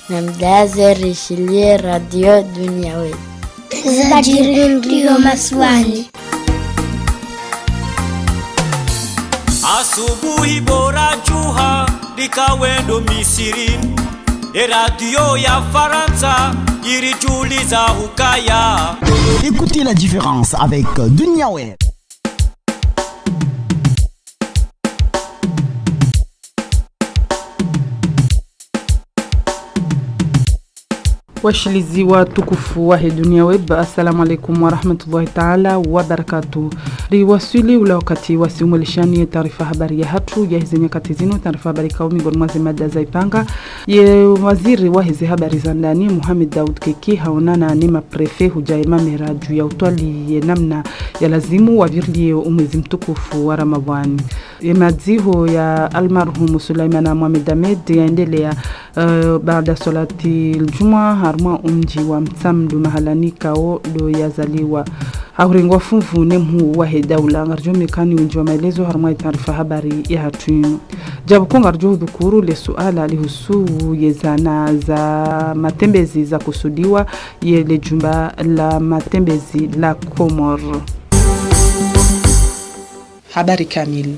na mdaze rishilie radio Dunia Web. Zajiri ndio maswali. Asubuhi bora juha likawendo Misiri, radio ya Faransa irijuliza hukaya. Écoutez la différence avec Dunia Web. Washilizi wa tukufu wa Dunia Web, assalamu alaikum wa rahmatullahi ta'ala wa barakatuh. Riwasili ula wakati wasiumulishani taarifa habari ya hatu ya hizi nyakati zinu. Taarifa habari kaumi gormazi mada za ipanga ye waziri wa hizi habari za ndani Mohamed Daud Keki haonana nema prefe hujaima meraju ya utwali ye namna ya lazimu wavirlie umwezi mtukufu wa Ramadhani. Madziho ya almarhum Sulaimana Mohamed Ahmed yaendelea baada salati aljuma harma umji wa Mtsamdu mahalani kao do yazaliwa hauringwa funfu nemhu wa daula ngarjome kani unji wa maelezo harma taarifa habari ya hatu jabuko ngarjo dhukuru le suala lihusu yezana za matembezi za kusudiwa yele jumba la matembezi la Komor. Habari kamili.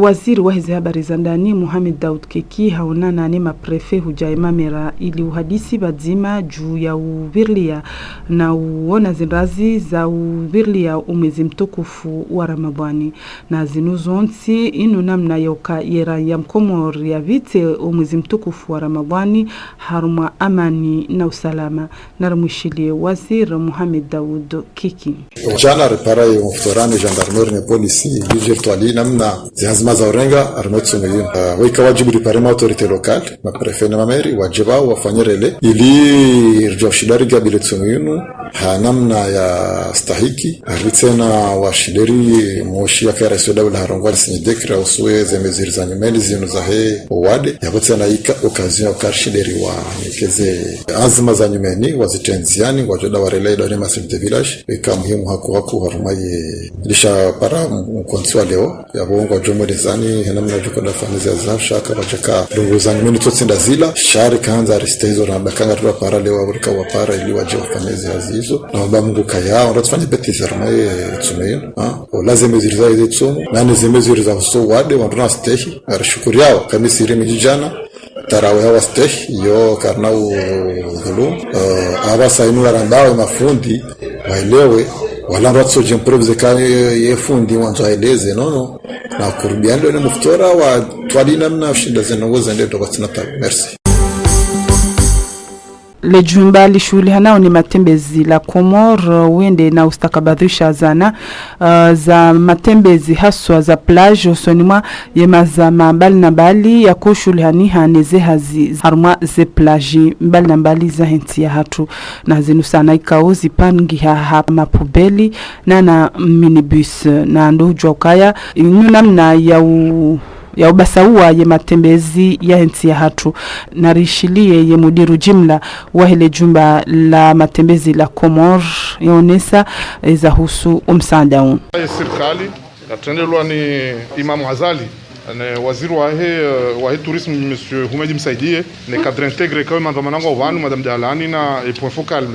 Waziri wa hizi habari za ndani Mohamed Daud Keki haonana nema prefe hujaima mera ili uhadisi bazima juu ya uvirlia na uona zinrazi za uvirlia umwezi mtukufu wa Ramadhani na zinuzonsi inu namna yoka yera ya Mkomor ya vite umwezi mtukufu wa Ramadhani haruma amani na usalama na ramushilie waziri Mohamed Daud Keki. Jana repara ya muftorani gendarmerie na polisi virtuali namna zima za orenga arnotso ngiyun wika wajibu riparema autorite lokal ma prefe na mameri wajiba wafanyerele ili rjoshidari gabiletso ngiyun hanamna ya stahiki ritena washideri moshi ya karaso dawla harongwa sinye dekra uswe zemeziri za nyemeli zinu za he wade yabotsana ika occasion ya karshideri wa nikeze azma za nyemeni wazitenziani wajoda warele dore masinte village wika muhimu haku harumaye lisha para mkonswa leo yabongo jomo zani hanamna jukoda faniza za shaka bachaka ndunguzani meni totsinda zila shari kanza aristezo na bakanga tuwa para lewa burika wa para ili waje wafaneze hazizo na mba mungu kaya wanatufanya beti zarmaye tsumeyo lazima ziriza hizo tsumu nani zimeziriza uso wade wanduna stehi arishukuri yao kamisi irimi jijana tarawe hawa stehi yo karnau dhulum abasa inu warandawe mafundi waelewe wala ratso jemprove zekani yefundi wanzo aeleze nono na kurubiando na muftora wa twalina mna shinda zinongoza ndio tobatsina ta merci. Le jumba li shule hanao ni matembezi la Komor wende na ustakabadhisha zana za matembezi haswa za plage usonimwa yemaza mbali na mbali ya kushule hani haneze hazi haruma ze plage mbali na mbali za henti ya hatu na zinu sana ikao zipangi hapa mapubeli na minibus na ndo ujokaya namna ya ubasaua ye matembezi ya henti ya hatu na rishilie ye mudiru jimla wa hele jumba la matembezi la Komor yaonesa za husu umsaadaun. Serikali yatendelwa ni Imam Ghazali ne waziri wa tourisme monsieur Humedi Msaidie ne cadre intégré comme mandamanango wanu madame Dalani na point focal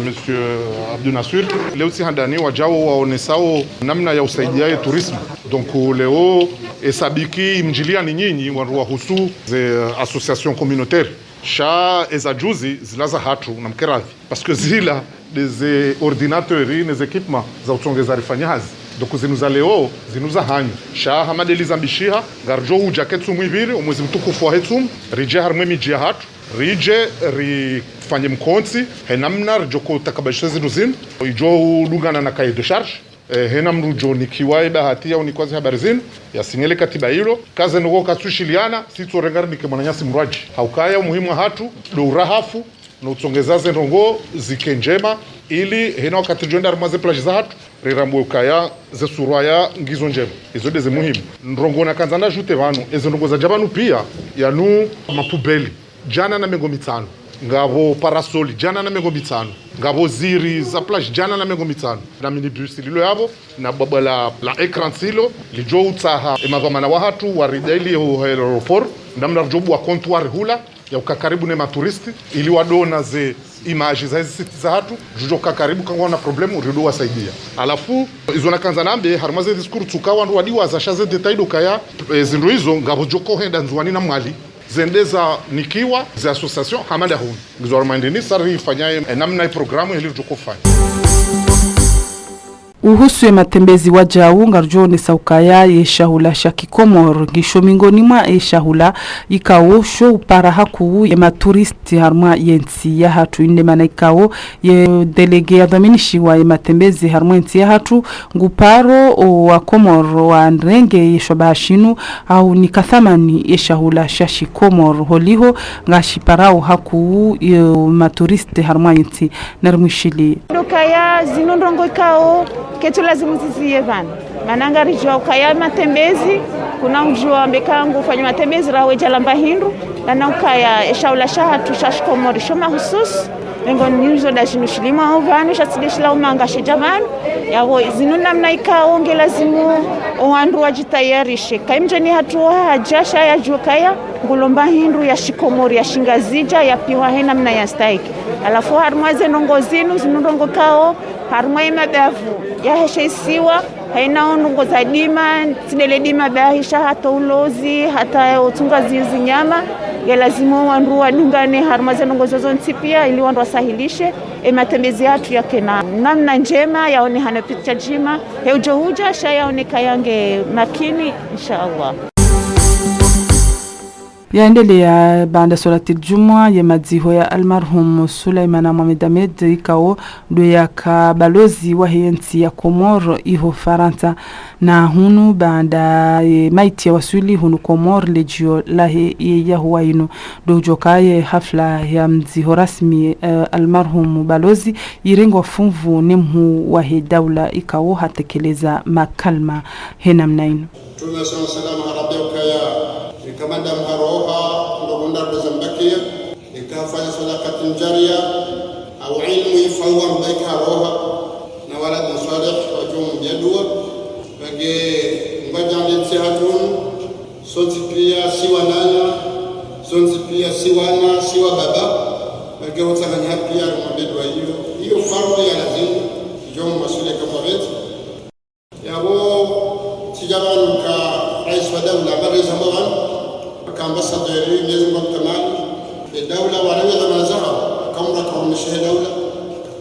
monsieur Abdou Nasir leo si handani wajao waonesao namna ya usaidiaye tourisme donc leo esabiki mjilia ni nyinyi wahusu ze association communautaire sha ezajuzi zilaza hatu na mkeradhi parce que zila des ordinateurs les équipements za utongeza rifanya hazi donc zinuza leo zinuza hanyu sha hamadeliza mbishiha garjo ujaketsu mwiviri umwezi mtukufu wa hetum rije harmwe mijia hatu rije rifanye mkonzi henamna rjoko takabashezi nuzin ijo lugana na cahier de charge hena mrujo nikiwae bahati au nikwazi habari zinu ya sinyele katiba hilo kaze nuko katsushiliana sito rengar nikemanyasi mraji haukaya umuhimu hatu do urahafu na utsongezaze ndongo zikenjema ili hena wakati jonda armaze plage za hatu rirambo ukaya ze suraya ngizo njema izo deze muhimu ndongo na kanzana jute vanu ezo ndongo za jabanu pia yanu mapubeli jana na mengo mitano ngabo parasoli jana na mengo mitano ngabo ziri za plage jana na mengo mitano na minibus lilo yabo na baba la ekran silo lijo utaha emavamana wa hatu warideli ho aeroport ndamna jobu wa comptoir hula ya ukakaribu ne maturisti ili wadona ze imaji za hizi siti za hatu jujoka karibu kangwa na problemu urido wasaidia. Alafu izo nakanza nambe harumaze diskuru tukawa ndo wadiwa za shaze detaido kaya zindu hizo ngabo joko henda nzuwani na mwali zendeza nikiwa za association hamanda huni gizo armandini sari ifanyaye namna programu hili joko fanya uhusu ya matembezi wajau ngarjone saukaya yeshahula shakikomor gisho mingoni mwa yeshahula ikawosho uparaha kuu ya maturisti harma yensi ya hatu inde mana ikawo ye delege ya dhaminishiwa ya matembezi harma yensi ya hatu nguparo wa komor wa nrenge yeshobashinu au nikathamani yeshahula shashikomor holiho ngashiparao haku ya maturisti harma yensi narmishili dokaya zinondrongo ikao ketu lazima zizie vana mananga rijua ukaya matembezi kuna ujua mbekangu ufanya matembezi rawe jalamba hindu na ukaya eshaula shahatu shashkomori shoma husus lengo nizo da jinushilima au vanu shatsideshila umanga shejavanu yawo zinuna mnaika onge lazimu oandu wajitayarishe kaimjeni hatu hajasha ya jukaya ngulomba hindu ya shikomori ya shingazija ya piwa hena mna ya staiki alafu harmaze nongozinu zinundongo kao harma mabavu ya heshesiwa haina onungo za dima tinele dima bahisha hata ulozi hata utunga zizi nyama ya lazima wandu wadungane harma za nongo zozo ntipia ili wandu wasahilishe matembezi hatu yake na namna njema yaone hana picha jima heujo huja shayaone kayange makini inshallah. Yaendelea baada salati Jumwa ya madziho ya almarhum Sulaimana Mohamed Ahmed ikao ndo ya kabalozi wa hensi ya Komoro iho Faransa na hunu baada maiti ya wasuli hunu Komoro lejio lahe ya huwainu do jokaye hafla ya mdziho rasmi almarhum balozi irengo funvu nemhu wa daula ikao hatekeleza makalma hena mnainu. Tumesema salamu harabeuka ya kamanda mharoha ndogunda rozambakia ikafanya sadaqat jariya au ilmu yafawwa mbeka roha na walad salih wajum yadua bage ngajande tihatun sonti pia siwa nana sonti pia siwana siwa baba bage hotanganya pia rumabedwa hiyo farwa ya lazima jom masule kama wetu yabo tijaban ka rais wa dawla bari zamban ambassadeur miezi mkamani dawla wanawe zamazao kama kama shehe dawla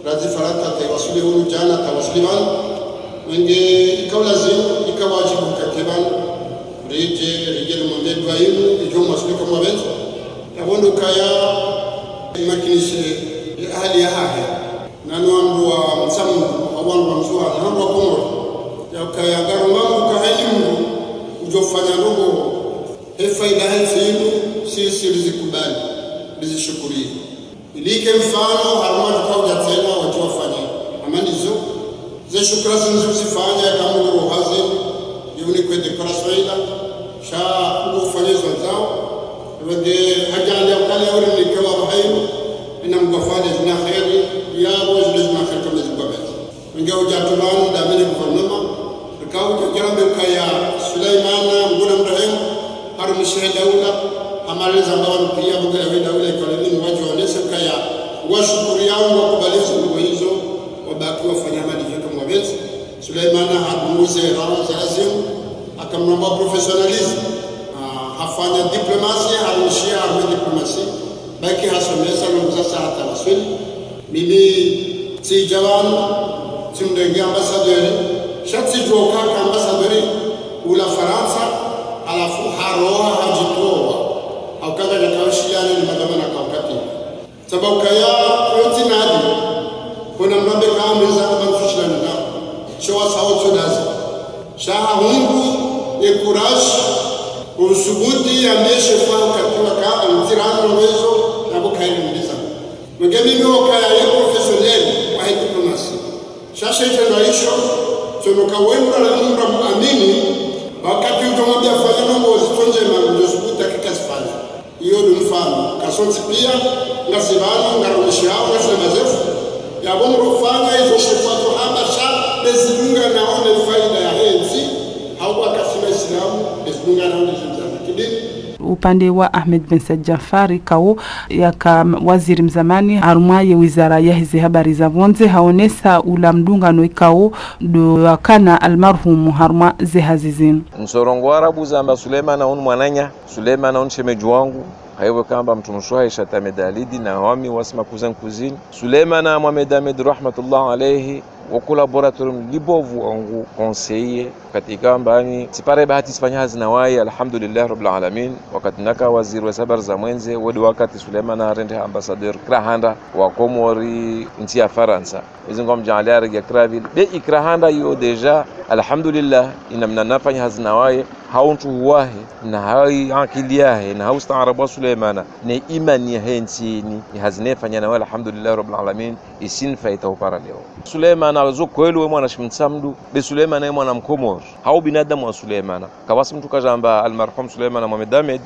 razi farata tawasuli huyu jana tawasliman wenge ikawlazi ikawajibu kakeban rije mwendedo ainu ijo masuli kama benzo yabondo kaya makinishe hali ya haya nanu ambu wa msamu awandu wa mzua nanu wa komoro ya kaya garumamu kahaimu ujofanya robo faida hizi sisi rizikubali rizishukurie ilike mfano harma tukauja tena watu wafanye amanizo ze shukrani zisifanya kama roho hazi yuni kwa dekoraswaila sha kufanyizwa zao wende hajali ukale ule nikawa hayo ina mgafade zina khairi ya wajib zina khair kama zikubali ngao jatulani damini gouvernement tukauja jambe kaya Sulaimana nguna mrehemu harum shehe dawla amaliza ambao pia bunge la dawla ikalini waje waonesha kaya washukuru yao wakubaliza ndugu hizo wabaki wafanya mali yetu mwabezi Sulaimana hamuze rara lazim akamwomba professionalism afanya diplomasi harushia arme diplomasi baki hasomesa mzasa hata wasili mimi si jawan timdenge ambassadeur shati joka ambassadeur ula Faransa alafu haroha hajitoa au kaza na kawashiana ni madamana kwa wakati sababu kaya yote nadi kuna mbabe kama za kufushana na showa sauti dazi shaha hungu ye courage usubuti ya meshe kwa katua ka antirano wezo na bukaini mbiza mgeni mimi kaya ye professionnel wa diplomasi shasha hicho tunoka wenda na umra muamini wakati utomwambia fanya mambo usitonje mambo usubuta kikasifanya hiyo ni mfano kasonti pia ngasibana ngarudishao ngasa mazefu ya bomro fanya hizo shifato habasha bezidunga naone faida ya henzi au akasema Islamu bezidunga naone kidini upande wa Ahmed Ben Said Jafari kao yaka waziri mzamani harumwaye wizara ya hizi habari za vonze haonesa ula mdungano ikao do wakana almarhum haruma zehazizin msorongo arabu zamba Suleiman on mwananya Suleiman on shemeju wangu haiwe kamba mtunushwa Aisha Tamedalidi na wami wasma kuzini Suleiman na Mohamed Ahmed rahmatullah alayhi wa collaborateur libovu wangu conseiller katika mbani sipare bahati sifanya hazina wai alhamdulillah rabbil alamin wakati naka waziri wa sabar za mwenze wadi wakati Suleiman arende ambassadeur Krahanda wa Komori nchi ya Faransa izingo mjaaliari ya Kravil be Krahanda yo deja alhamdulillah inamna nafanya hazina wai hauntu huwahe na hai akili yahe na haustaarabu Suleimana ne imani ya hensini hazine fanya na wala alhamdulillah rabbil alamin isin faita upara leo Suleimana alzo kweli we mwana shimtsamdu be Suleimana ye mwana mkomor hau binadamu wa Suleimana kawasi mtu kajamba almarhum Suleimana Mohamed Ahmed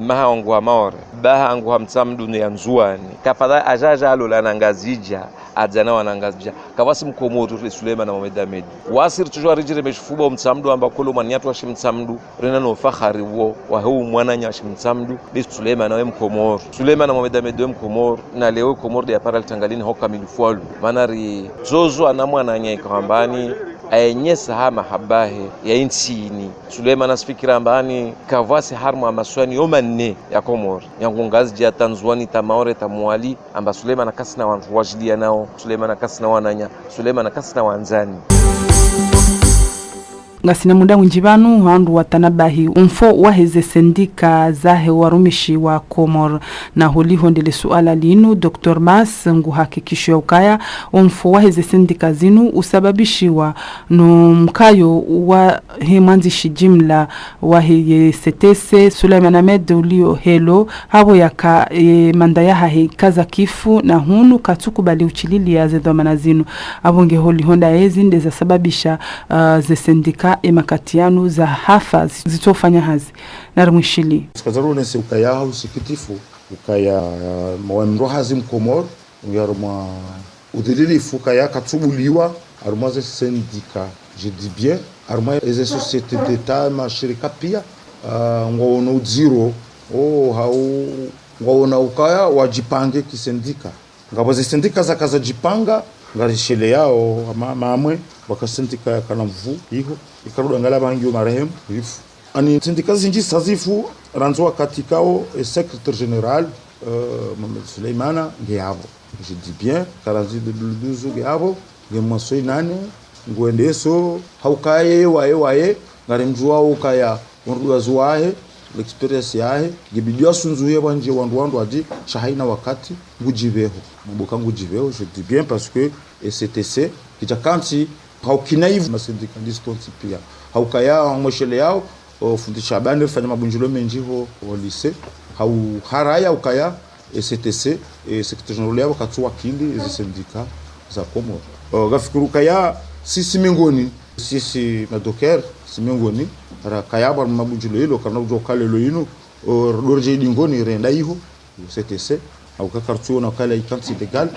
maha wangu maore baha angu mtsamdu ne yanzuani kafadha ajaja alola nangazija adzana wanangazija kawasi mkomor Suleimana Mohamed Ahmed wasir tujwa rijire meshufuba mtsamdu amba kolo maniatu wa shimtsamdu rena no fakhari wo wa huu mwana nyashi mtsamdu bi Suleiman na mkomor Suleiman na Mohamed Ahmed mkomor na leo komor de paral tangalini hoka milifualu manari zozo ana mwana nyeka kambani ayenyesa ha mahabahe ya insini Suleiman asfikira mbani kavasi harma maswani yomanne ya komor yangu ngazi ya Tanzania tamaore tamwali amba Suleiman akasina wantu wajilia nao Suleiman akasina wananya Suleiman akasina wanzani ngasina muda njibanu handu watanabahi umfo waheze sendika zahe warumishi wa Komor na holiho ndele suala linu Dr. Mas nguhakikisho ukaya umfo waheze sendika zinu usababishiwa no mkayo wa hemanzishi jimla wahe setese Suleiman Ahmed ulio helo habo yaka mandaya hahe kaza kifu na hunu katukubali uchilili ya zedhamana zinu abonge holiho nda ezi ndeza sababisha ze sendika emakatianu za hafa zitofanya hazi narimwishili skazarune se ukaya usikitifu ukaya mwamro hazi mkomor yaruma udililifu ukaya katubuliwa aruma ze sendika je dis bien aruma eze société d'état mashirika pia ngono zero hau ngono ukaya wajipange kisendika ngabo ze sendika za kaza jipanga ngarishele yao mamwe wakasendika kana mvu hiyo ikaruda ngala bangi marehemu hifu ani sendika zinji sazifu ranzo katikao secrétaire général Mohamed Suleimana ngeabo je dis bien 42 ngeabo ngemwaso inane ngwendeso haukaye waye ngarimjua ukaya nduwa zuahe l'experience yahe gibidio sunzuye banje wandu adi shahaina wakati ngujibeho mboka ngujibeho je dis bien parce que STC kijakanti haukinaivu masindikalisto pia haukaya mshele yao fundisha bande fanya mabunjulo menjiho au lycée hau haraya ukaya STC secrétaire général yao katwa kindi za sindika za Komoro gafikuru kaya sisi mingoni sisi madoker simengoni ra kayaba mabunjulo hilo kana ujokale lo ino dorje dingoni renda hiho CTC au kakartu na kala ikanti legal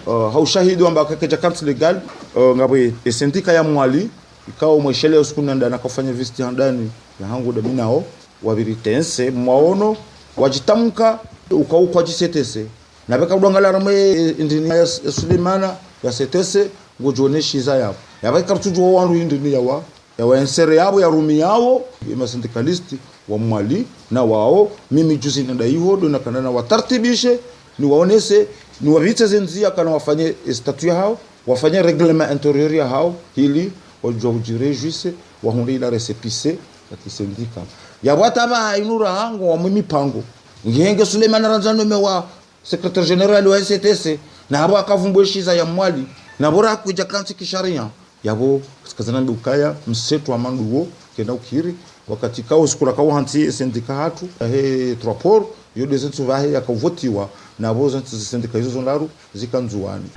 hau shahidu amba kakeja kanti legal ngabe sendika ya mwali ikao mweshele usikuna ndana kufanya visti handani ya hangu da minao wabiritense mwaono wajitamka ukao kwa CTC na beka udangala rame indini ya Suleimana ya CTC ngojoneshi za yabo yabakartu jo wandu indini yawa ya ensere yabo ya rumi yao masindikalisti wa mwali na wao mimi juzi nenda hiyo ndo nakana watartibishe ni waonese ni wavite zenzia kana wafanye statut hao wafanye reglement intérieur ya hao hili wajojirejuise wahundi la récépissé ya sindika ya wataba inura hango wa mipango ngenge Suleiman Ranzano mewa secrétaire général wa STC na habo akavumbweshiza ya mwali na bora kuja kanti kisharia yabo sikazana ukaya mseto wa manduo kenda ukiri wakati kao sikura kao hanti sindika hatu he tropor yo desentu vahe yakavotiwa na bozo sindika hizo zonlaru zikanzuani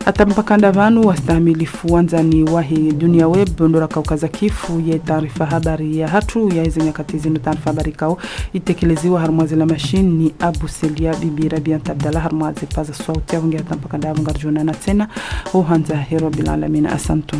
atampakanda vanu wastamilifu wanzani wahi Dunia Web ndora kaukaza kifu ya taarifa habari ya hatu ya hizi nyakati zinu taarifa habari kao itekeleziwa harmazi la machine ni Abu Selia Bibi Rabia Abdallah harmazi paza sauti ya hungia atampakanda vangarjuna na tena uhanza hero bilalamina asantu.